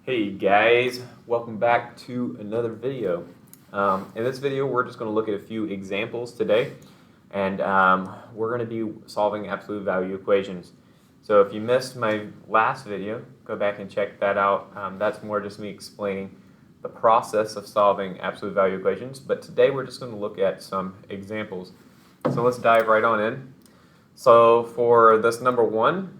Hey guys, welcome back to another video. In this video we're just going to look at a few examples today, and we're going to be solving absolute value equations. So if you missed my last video, go back and check that out. That's more just me explaining the process of solving absolute value equations, but today we're just going to look at some examples. So let's dive right on in. So for this number one,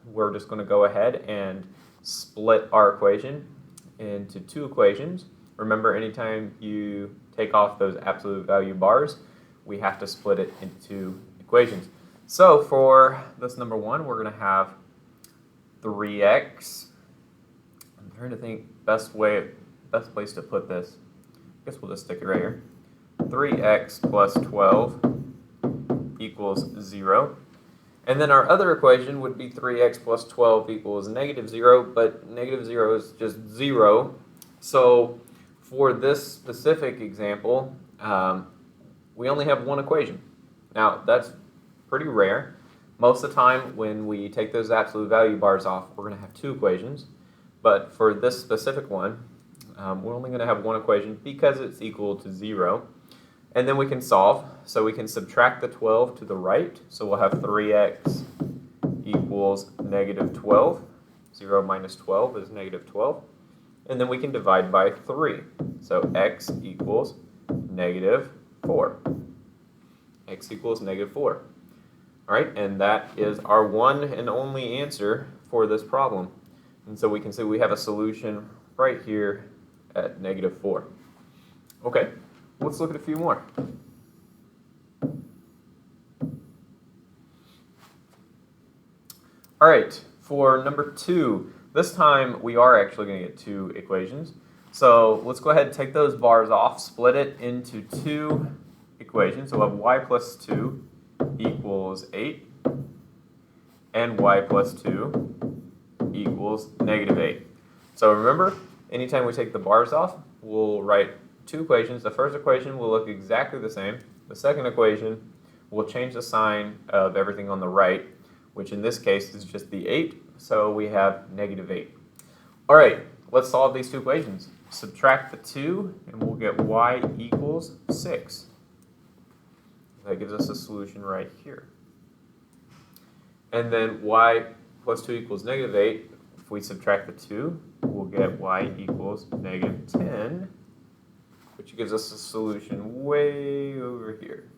we're just going to go ahead and split our equation into two equations. Remember, anytime you take off those absolute value bars, we have to split it into two equations. So for this number one, we're going to have 3x. I'm trying to think best place to put this. I guess we'll just stick it right here. 3x plus 12 equals 0. And then our other equation would be 3x plus 12 equals negative 0, but negative 0 is just 0. So for this specific example, we only have one equation. Now, that's pretty rare. Most of the time when we take those absolute value bars off, we're going to have two equations. But for this specific one, we're only going to have one equation because it's equal to 0. And then we can solve. So we can subtract the 12 to the right. So we'll have 3x equals negative 12. 0 minus 12 is negative 12. And then we can divide by 3. So x equals negative 4. X equals negative 4. All right, and that is our one and only answer for this problem. And so we can say we have a solution right here at negative 4. Okay. Let's look at a few more. All right, for number 2, this time we are actually going to get two equations. So let's go ahead and take those bars off, split it into two equations. So we'll have y plus 2 equals 8, and y plus 2 equals negative 8. So remember, anytime we take the bars off, we'll write two equations. The first equation will look exactly the same. The second equation will change the sign of everything on the right, which in this case is just the 8, so we have negative 8. All right, let's solve these two equations. Subtract the 2, and we'll get y equals 6. That gives us a solution right here. And then y plus 2 equals negative 8. If we subtract the 2, we'll get y equals negative 10. Which gives us a solution way over here.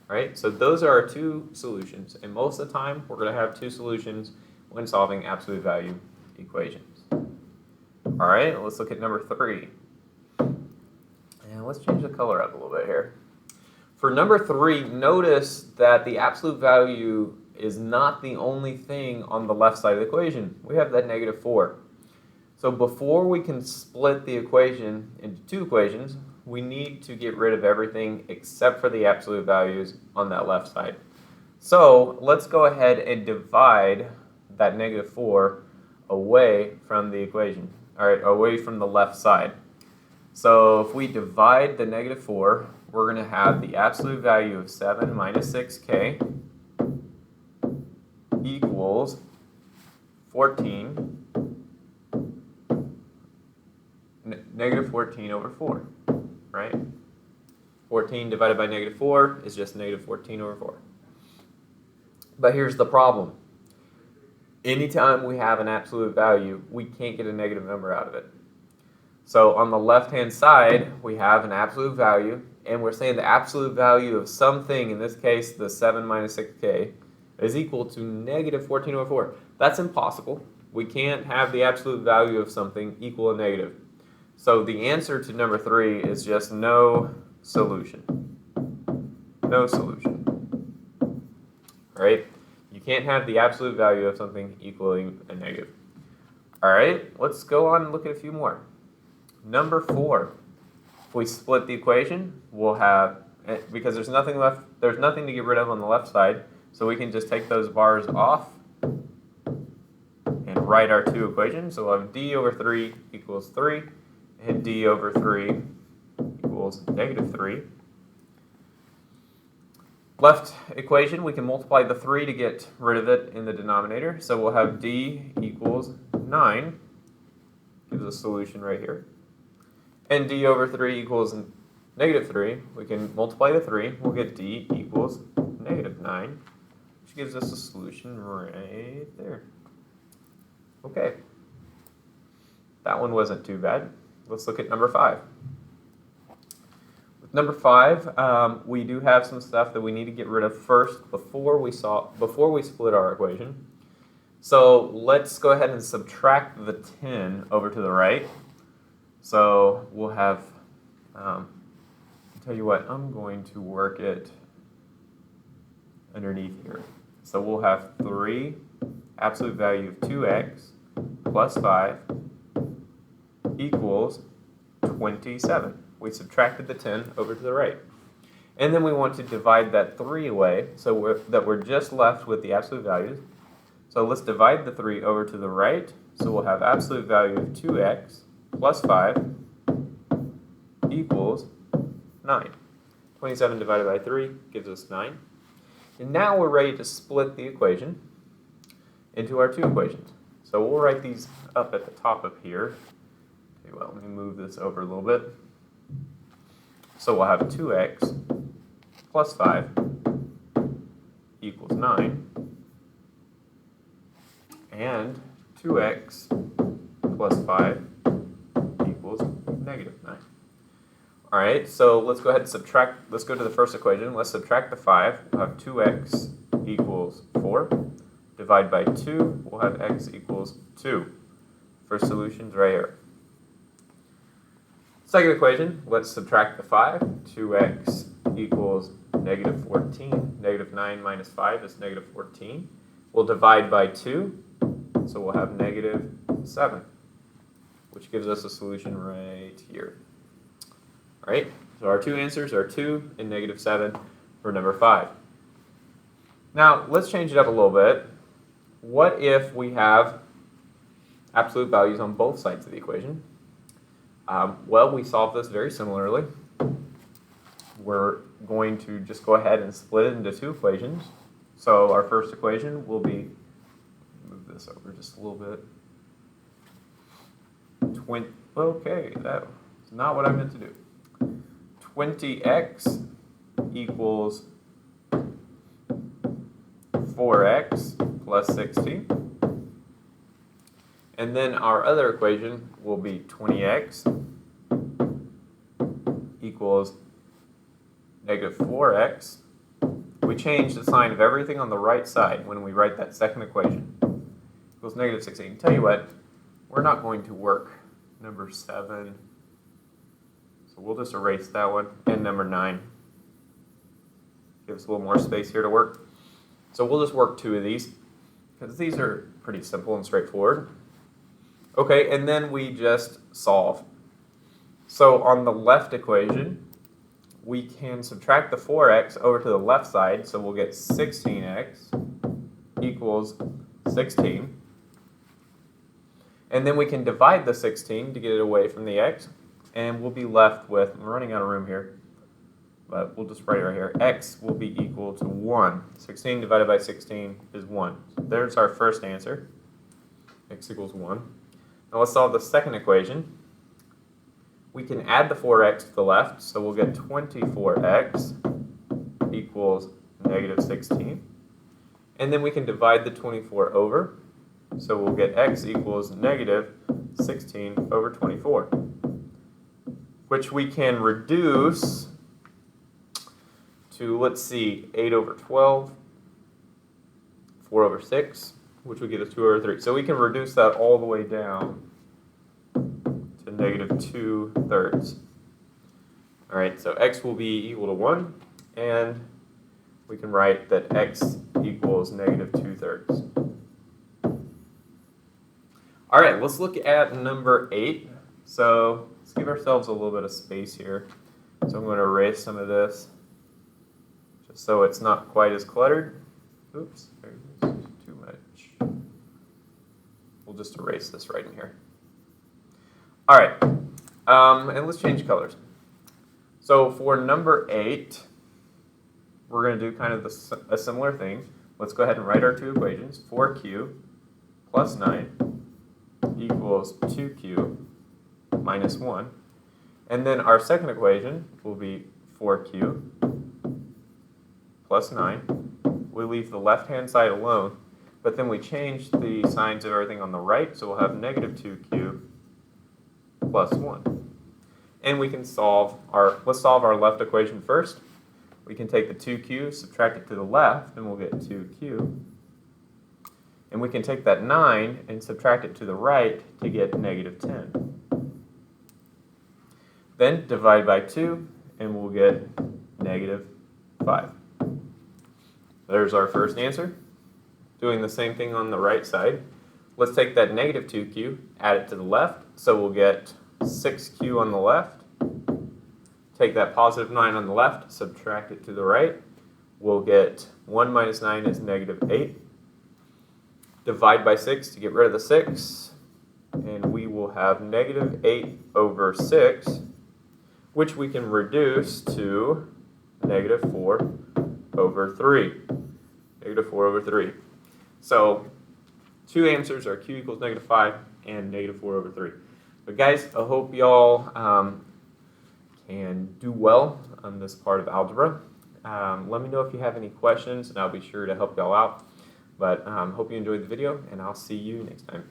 All right, so those are our two solutions, and most of the time we're going to have two solutions when solving absolute value equations. All right, let's look at number 3. And let's change the color up a little bit here. For number 3, notice that the absolute value is not the only thing on the left side of the equation. We have that negative 4. So before we can split the equation into two equations, we need to get rid of everything except for the absolute values on that left side. So let's go ahead and divide that negative 4 away from the equation, all right, away from the left side. So if we divide the negative 4, we're going to have the absolute value of 7 minus 6k equals 14. Negative 14 over 4, right? 14 divided by negative 4 is just negative 14 over 4. But here's the problem. Anytime we have an absolute value, we can't get a negative number out of it. So on the left-hand side, we have an absolute value, and we're saying the absolute value of something, in this case, the 7 minus 6k, is equal to negative 14 over 4. That's impossible. We can't have the absolute value of something equal a negative. So the answer to number 3 is just no solution. No solution. All right? You can't have the absolute value of something equaling a negative. All right, let's go on and look at a few more. Number 4. If we split the equation, we'll have, because there's nothing left, there's nothing to get rid of on the left side, so we can just take those bars off and write our two equations. So we'll have d over 3 equals 3. And d over 3 equals negative 3. Left equation, we can multiply the 3 to get rid of it in the denominator. So we'll have d equals 9. gives us a solution right here. And d over 3 equals negative 3. We can multiply the 3. We'll get d equals negative 9, which gives us a solution right there. Okay. That one wasn't too bad. Let's look at number 5. With number 5, we do have some stuff that we need to get rid of first before we split our equation. So let's go ahead and subtract the 10 over to the right. So we'll have, I'll tell you what, I'm going to work it underneath here. So we'll have 3 absolute value of 2x plus 5 equals 27. We subtracted the 10 over to the right. And then we want to divide that 3 away so we're just left with the absolute values. So let's divide the 3 over to the right. So we'll have absolute value of 2x plus 5 equals 9. 27 divided by 3 gives us 9. And now we're ready to split the equation into our 2 equations. So we'll write these up at the top of here. Okay, well, let me move this over a little bit. So we'll have 2x plus 5 equals 9. And 2x plus 5 equals negative 9. All right, so let's go ahead and subtract. Let's go to the first equation. Let's subtract the 5. We'll have 2x equals 4. Divide by 2. We'll have x equals 2. First solution's right here. Second equation, let's subtract the 5. 2x equals negative 14. Negative 9 minus 5 is negative 14. We'll divide by 2, so we'll have negative 7, which gives us a solution right here. All right, so our 2 answers are 2 and negative 7 for number 5. Now, let's change it up a little bit. What if we have absolute values on both sides of the equation? Well, we solve this very similarly. We're going to just go ahead and split it into 2 equations. So our first equation will be, move this over just a little bit. Okay, that's not what I meant to do. 20x equals 4x plus 16. And then our other equation will be 20x equals negative 4x. We change the sign of everything on the right side when we write that second equation. Equals negative 16. Tell you what, we're not going to work number 7. So we'll just erase that one. And number 9. Give us a little more space here to work. So we'll just work 2 of these because these are pretty simple and straightforward. Okay, and then we just solve. So on the left equation, we can subtract the 4x over to the left side, so we'll get 16x equals 16. And then we can divide the 16 to get it away from the x, and we'll be left with, I'm running out of room here, but we'll just write it right here, x will be equal to 1. 16 divided by 16 is 1. So there's our first answer, x equals 1. Now let's solve the second equation. We can add the 4x to the left, so we'll get 24x equals negative 16. And then we can divide the 24 over, so we'll get x equals negative 16 over 24, which we can reduce to, let's see, 8 over 12, 4 over 6, which would give us 2 over 3. So we can reduce that all the way down to negative 2/3. All right, so x will be equal to 1, and we can write that x equals negative 2/3. All right, let's look at number 8. So let's give ourselves a little bit of space here. So I'm going to erase some of this just so it's not quite as cluttered. Oops, there it is. Too much. We'll just erase this right in here. All right, and let's change colors. So for number 8, we're going to do kind of a similar thing. Let's go ahead and write our 2 equations. 4q plus 9 equals 2q minus 1. And then our second equation will be 4q plus 9. We leave the left-hand side alone, but then we change the signs of everything on the right, so we'll have negative 2q plus 1. And we can let's solve our left equation first. We can take the 2q, subtract it to the left, and we'll get 2q. And we can take that 9 and subtract it to the right to get negative 10. Then divide by 2, and we'll get negative 5. There's our first answer. Doing the same thing on the right side. Let's take that negative 2q, add it to the left, so we'll get 6q on the left. Take that positive 9 on the left, subtract it to the right. We'll get 1 minus 9 is negative 8. Divide by 6 to get rid of the 6, and we will have negative 8 over 6, which we can reduce to negative 4 over 3. Negative 4 over 3. So, two answers are q equals negative 5 and negative 4 over 3. But guys, I hope y'all can do well on this part of algebra. Let me know if you have any questions, and I'll be sure to help y'all out. But hope you enjoyed the video, and I'll see you next time.